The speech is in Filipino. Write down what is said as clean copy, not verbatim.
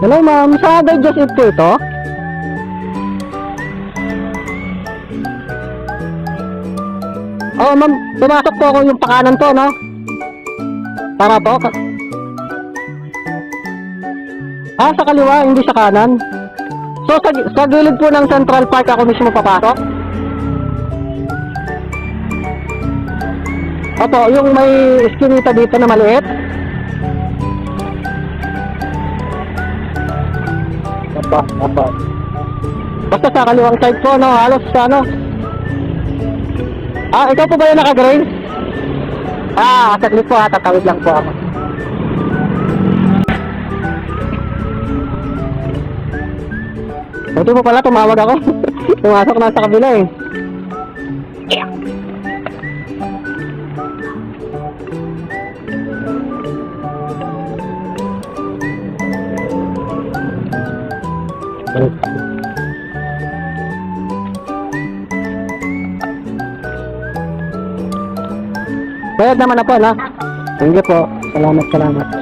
Hello ma'am, sa Just Eat po ito? Oo ma'am, pumasok po ako yung pakanan po, no? Para po? Sa kaliwa, hindi sa kanan. So, sa gilid po ng Central Park ako mismo papasok? Opo, yung may eskinita dito na maliit? Opo. Basta sa kaliwang side po, no? Halos sa ano? Ikaw po ba yung naka-green? Saglit po, tatawid lang po ako. Buti mo pala, tumawag ako. Pumasok na sa kabila eh. Bayad naman na po, na? Thank you po. Salamat.